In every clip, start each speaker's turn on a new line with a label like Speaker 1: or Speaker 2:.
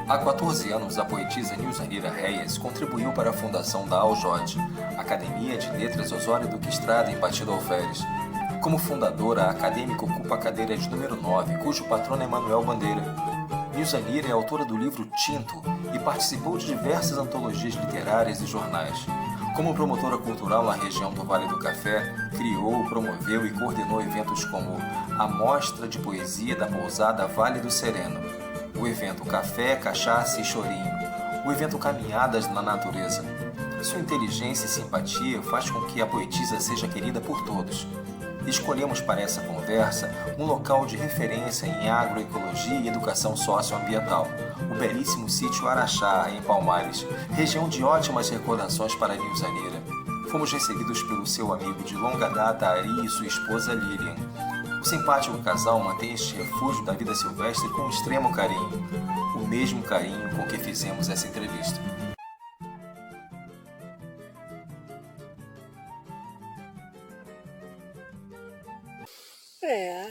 Speaker 1: Há 14 anos, a poetisa Nilzanira Reyes contribuiu para a fundação da AUJOD, Academia de Letras Osório Duque Estrada, em Partido Alferes. Como fundadora, a acadêmica ocupa a cadeira de número 9, cujo patrono é Manuel Bandeira. Nilzanira é autora do livro Tinto e participou de diversas antologias literárias e jornais. Como promotora cultural na região do Vale do Café, criou, promoveu e coordenou eventos como a Mostra de Poesia da Pousada Vale do Sereno, o evento Café, Cachaça e Chorinho, o evento Caminhadas na Natureza. Sua inteligência e simpatia faz com que a poetisa seja querida por todos. Escolhemos para essa conversa um local de referência em agroecologia e educação socioambiental, o belíssimo sítio Araxá, em Palmares, região de ótimas recordações para Nilzanira. Fomos recebidos pelo seu amigo de longa data, Ari, e sua esposa Lilian. O simpático casal mantém este refúgio da vida silvestre com extremo carinho, o mesmo carinho com que fizemos essa entrevista.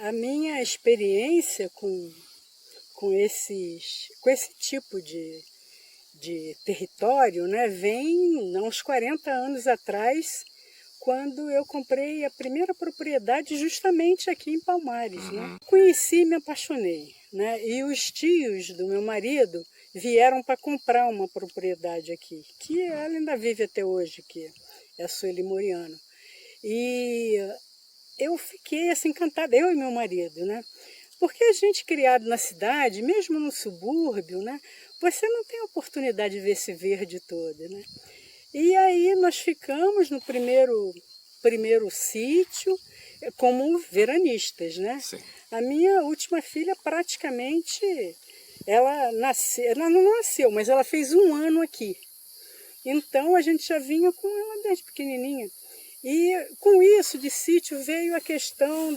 Speaker 2: A minha experiência com esse tipo de território, né, vem há uns 40 anos atrás, quando eu comprei a primeira propriedade justamente aqui em Palmares. Né? Conheci e me apaixonei. Né? E os tios do meu marido vieram para comprar uma propriedade aqui, que ela ainda vive até hoje, que é a Sueli Moriano. E eu fiquei assim, encantada, eu e meu marido, né? Porque a gente criado na cidade, mesmo no subúrbio, né? Você não tem a oportunidade de ver esse verde todo, né? E aí nós ficamos no primeiro sítio como veranistas, né?
Speaker 1: Sim.
Speaker 2: A minha última filha praticamente, ela não nasceu, mas ela fez 1 ano aqui. Então a gente já vinha com ela desde pequenininha. E com isso de sítio veio a questão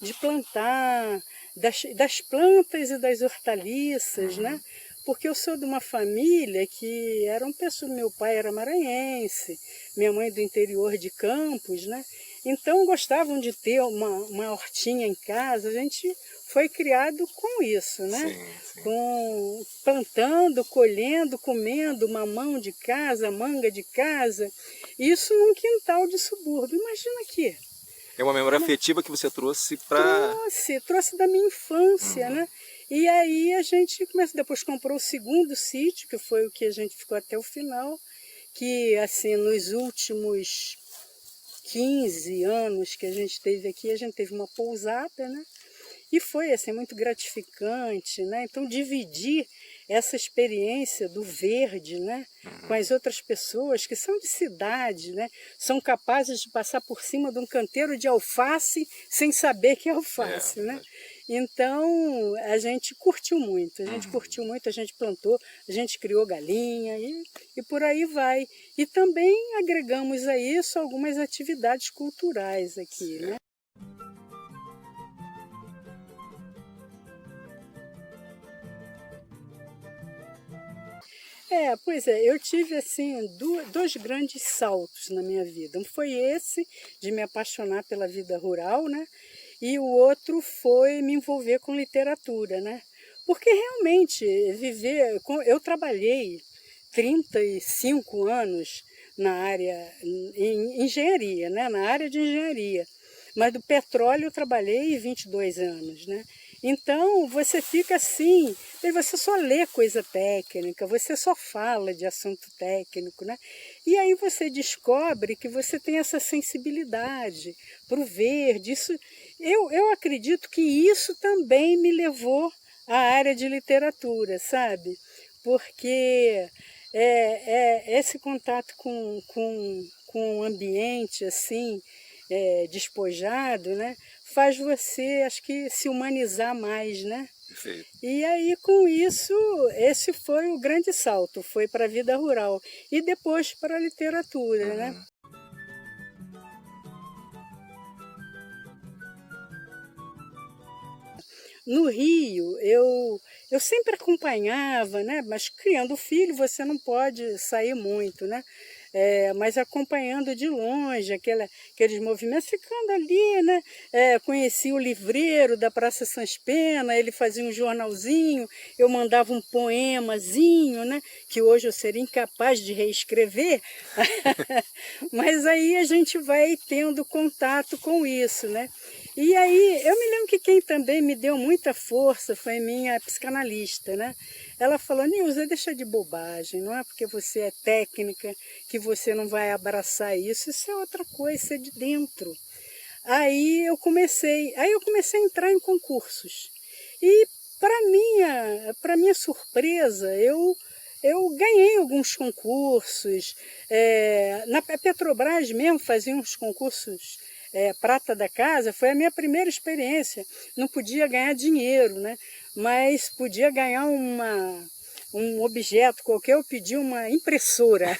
Speaker 2: de plantar, das plantas e das hortaliças, né? Porque eu sou de uma família que eram pessoas, meu pai era maranhense, minha mãe do interior de Campos, né? Então gostavam de ter uma hortinha em casa, a gente foi criado com isso, né?
Speaker 1: Sim.
Speaker 2: Plantando, colhendo, comendo mamão de casa, manga de casa, isso num quintal de subúrbio, imagina aqui.
Speaker 1: É uma memória afetiva que você trouxe para...
Speaker 2: Trouxe da minha infância, né? E aí a gente depois comprou o segundo sítio, que foi o que a gente ficou até o final, que assim, nos últimos 15 anos que a gente teve aqui, a gente teve uma pousada, né? E foi assim, muito gratificante, né? Então dividir essa experiência do verde, né, com as outras pessoas que são de cidade, né, são capazes de passar por cima de um canteiro de alface sem saber que é alface, né? Então a gente curtiu muito, a gente plantou, a gente criou galinha e por aí vai. E também agregamos a isso algumas atividades culturais aqui, né? Pois é, eu tive assim dois grandes saltos na minha vida. Um foi esse de me apaixonar pela vida rural, né? E o outro foi me envolver com literatura, né? Porque realmente eu trabalhei 35 anos na área em engenharia, né? Na área de engenharia. Mas do petróleo eu trabalhei 22 anos, né? Então, você fica assim, você só lê coisa técnica, você só fala de assunto técnico, né? E aí você descobre que você tem essa sensibilidade para o verde. Eu acredito que isso também me levou à área de literatura, sabe? Porque esse contato com o ambiente, assim, despojado, né? Faz você, acho que, se humanizar mais, né?
Speaker 1: Perfeito.
Speaker 2: E aí, com isso, esse foi o grande salto, foi para a vida rural. E depois para a literatura, né? No Rio, eu sempre acompanhava, né? Mas criando filho você não pode sair muito, né? Mas acompanhando de longe aqueles movimentos, ficando ali, né? conheci o livreiro da Praça Sans Pena, ele fazia um jornalzinho, eu mandava um poemazinho, né, que hoje eu seria incapaz de reescrever, mas aí a gente vai tendo contato com isso, né? E aí, eu me lembro que quem também me deu muita força foi minha psicanalista, né? Ela falou, Nilza, deixa de bobagem, não é porque você é técnica que você não vai abraçar isso, isso é outra coisa, isso é de dentro. Aí eu comecei a entrar em concursos. E para minha surpresa, eu ganhei alguns concursos. Na Petrobras mesmo fazia uns concursos Prata da Casa, foi a minha primeira experiência. Não podia ganhar dinheiro, né? Mas podia ganhar um objeto qualquer, eu pedi uma impressora.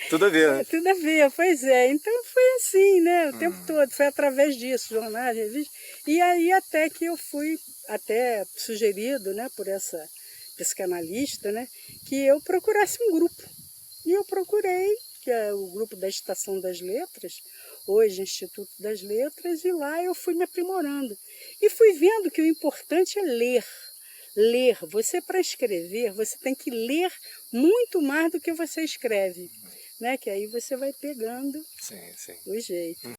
Speaker 3: Tudo a ver, né?
Speaker 2: Tudo a ver, pois é. Então foi assim, né? O tempo todo, foi através disso, jornais, revistas. E aí até que eu fui, até sugerido, né, por essa psicanalista, né, que eu procurasse um grupo. E eu procurei, que é o grupo da Estação das Letras, hoje Instituto das Letras, e lá eu fui me aprimorando. E fui vendo que o importante é ler. Ler. Você, para escrever, você tem que ler muito mais do que você escreve, né? Que aí você vai pegando o jeito.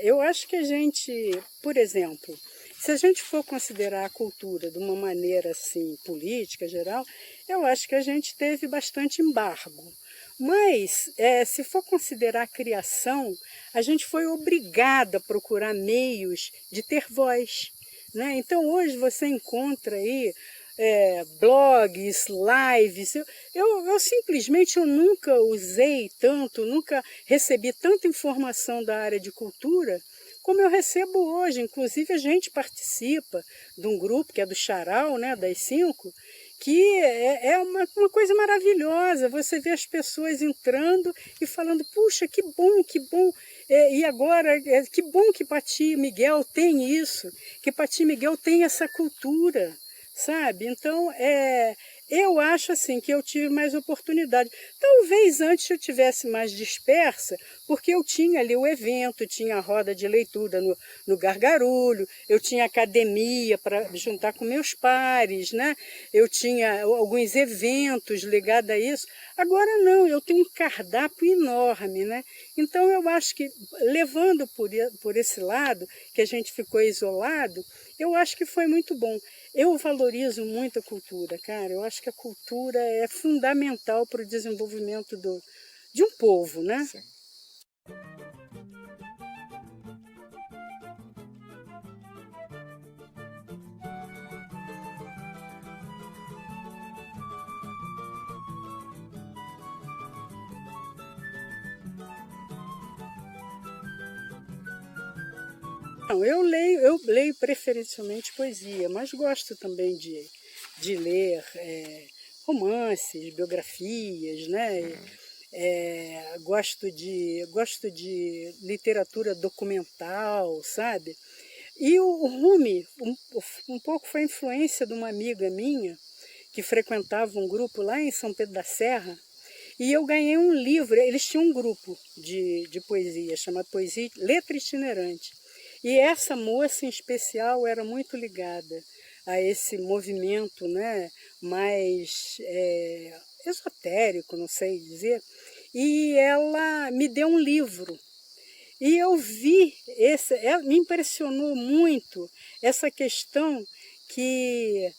Speaker 2: Eu acho que a gente, por exemplo, se a gente for considerar a cultura de uma maneira assim, política, geral, eu acho que a gente teve bastante embargo. Mas, se for considerar a criação, a gente foi obrigado a procurar meios de ter voz, né? Então, hoje você encontra aí blogs, lives. Eu simplesmente nunca usei tanto, nunca recebi tanta informação da área de cultura como eu recebo hoje. Inclusive, a gente participa de um grupo que é do Charal, né, das 5, que é uma coisa maravilhosa. Você vê as pessoas entrando e falando, puxa, que bom, que bom. E agora, que bom que Pati Miguel tem isso, que Pati Miguel tem essa cultura, sabe? Então, eu acho assim que eu tive mais oportunidade. Talvez antes eu tivesse mais dispersa, porque eu tinha ali o evento, tinha a roda de leitura no Gargarulho, eu tinha academia para juntar com meus pares, né? Eu tinha alguns eventos ligados a isso. Agora não, eu tenho um cardápio enorme, né? Então eu acho que levando por esse lado, que a gente ficou isolado, eu acho que foi muito bom. Eu valorizo muito a cultura, cara. Eu acho que a cultura é fundamental para o desenvolvimento de um povo, né?
Speaker 3: Sim.
Speaker 2: Não, eu leio preferencialmente poesia, mas gosto também de ler romances, biografias, né? Gosto de literatura documental, sabe? E o Rumi, um pouco foi influência de uma amiga minha, que frequentava um grupo lá em São Pedro da Serra, e eu ganhei um livro. Eles tinham um grupo de poesia, chamado Poesia Letra Itinerante. E essa moça em especial era muito ligada a esse movimento, né, mais esotérico, não sei dizer, e ela me deu um livro. E eu vi, me impressionou muito essa questão que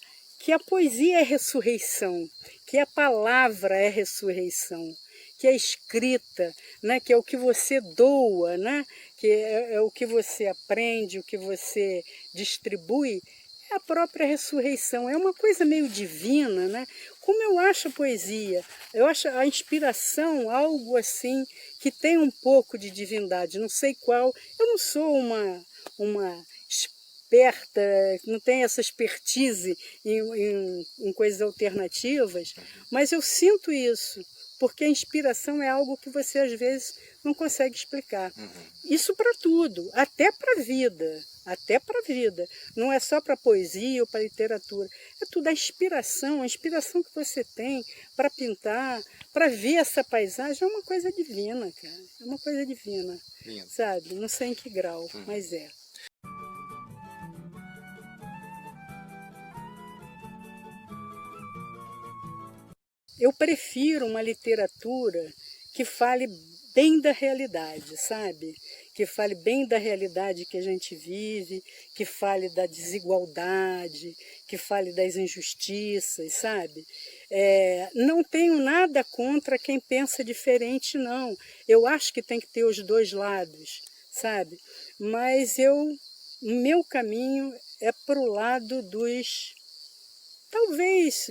Speaker 2: a poesia é ressurreição, que a palavra é ressurreição, que a escrita, né, que é o que você doa, né, que é o que você aprende, o que você distribui, é a própria ressurreição. É uma coisa meio divina, né? Como eu acho a poesia, eu acho a inspiração algo assim que tem um pouco de divindade, não sei qual. Eu não sou uma esperta, não tenho essa expertise em coisas alternativas, mas eu sinto isso, porque a inspiração é algo que você às vezes não consegue explicar. Isso para tudo, até para a vida. até para a vida. Não é só para poesia ou para literatura. É tudo a inspiração que você tem para pintar, para ver essa paisagem, é uma coisa divina, cara. É uma coisa divina,
Speaker 3: Lindo.
Speaker 2: sabe? Não sei em que grau, mas é. Eu prefiro uma literatura que fale bem da realidade, sabe? Que fale bem da realidade que a gente vive, que fale da desigualdade, que fale das injustiças, sabe? Não tenho nada contra quem pensa diferente, não. Eu acho que tem que ter os dois lados, sabe? Mas o meu caminho é para o lado talvez,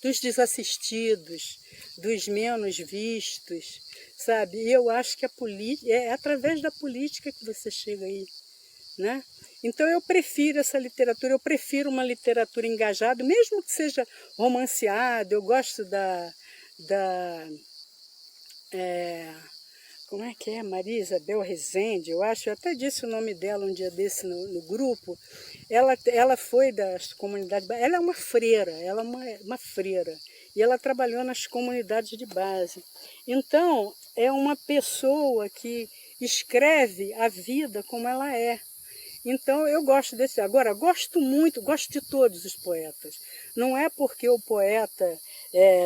Speaker 2: dos desassistidos, dos menos vistos, sabe? E eu acho que é através da política que você chega aí, né? Então eu prefiro essa literatura, eu prefiro uma literatura engajada, mesmo que seja romanceada. Eu gosto como é que é? Maria Isabel Rezende, eu acho, eu até disse o nome dela um dia desse no grupo. Ela foi das comunidades, ela é uma freira, ela é uma freira, e ela trabalhou nas comunidades de base. Então, é uma pessoa que escreve a vida como ela é. Então, eu gosto desse. Agora, gosto de todos os poetas. Não é porque o poeta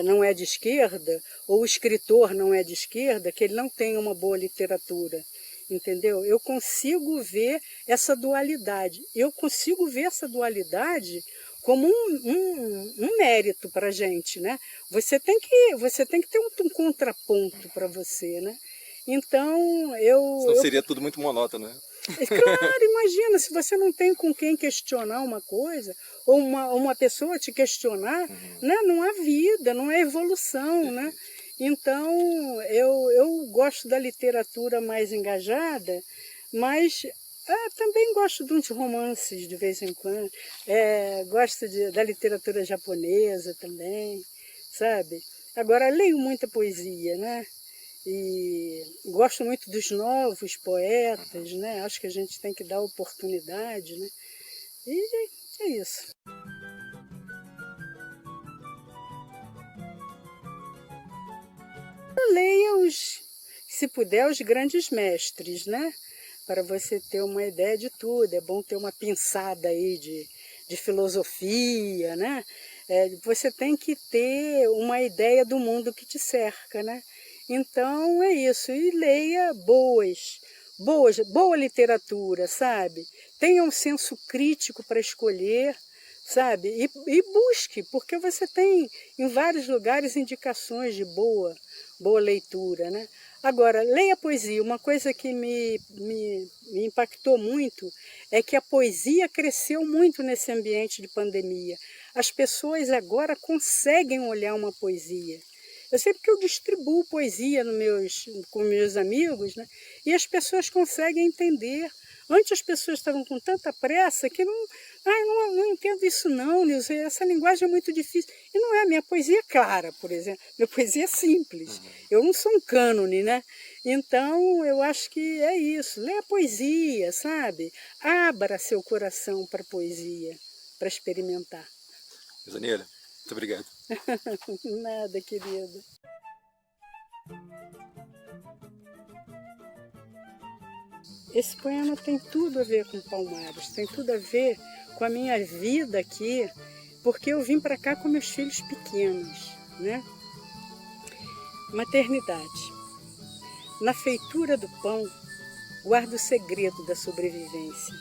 Speaker 2: não é de esquerda, ou o escritor não é de esquerda, que ele não tem uma boa literatura. Entendeu? Eu consigo ver essa dualidade. Eu consigo ver essa dualidade como um mérito para a gente, né? Você tem que ter um contraponto para você, né? Então,
Speaker 3: Senão seria tudo muito monótono, né?
Speaker 2: Claro, imagina, se você não tem com quem questionar uma coisa, ou uma pessoa te questionar, né? Não há vida, não há evolução, né? Então, eu gosto da literatura mais engajada, mas também gosto de uns romances de vez em quando. Gosto da literatura japonesa também, sabe? Agora, leio muita poesia, né? E gosto muito dos novos poetas, né? Acho que a gente tem que dar oportunidade, né? E é isso. Leia se puder, os grandes mestres, né? Para você ter uma ideia de tudo. É bom ter uma pinçada aí de filosofia, né? Você tem que ter uma ideia do mundo que te cerca, né? Então é isso. E leia boa literatura, sabe? Tenha um senso crítico para escolher, sabe? E busque, porque você tem em vários lugares indicações de boa leitura, né? Agora, leia poesia. Uma coisa que me impactou muito é que a poesia cresceu muito nesse ambiente de pandemia. As pessoas agora conseguem olhar uma poesia. Eu sei porque eu distribuo poesia com meus amigos, né? E as pessoas conseguem entender. Antes as pessoas estavam com tanta pressa que não entendo isso não, Nilson, essa linguagem é muito difícil. E não é, minha poesia é clara, por exemplo, minha poesia é simples. Eu não sou um cânone, né? Então, eu acho que é isso. Leia poesia, sabe? Abra seu coração para a poesia, para experimentar.
Speaker 3: Zaneira, muito obrigado.
Speaker 2: Nada, querido. Esse poema tem tudo a ver com Palmares, tem tudo a ver com a minha vida aqui, porque eu vim para cá com meus filhos pequenos, né? Maternidade. Na feitura do pão, guardo o segredo da sobrevivência.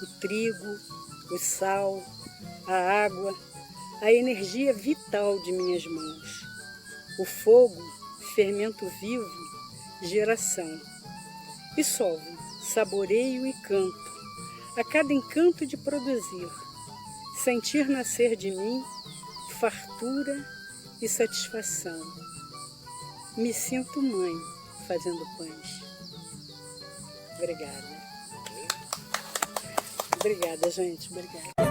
Speaker 2: O trigo, o sal, a água, a energia vital de minhas mãos. O fogo, fermento vivo, geração. E solvo, saboreio e canto, a cada encanto de produzir, sentir nascer de mim fartura e satisfação. Me sinto mãe fazendo pães. Obrigada. Obrigada, gente. Obrigada.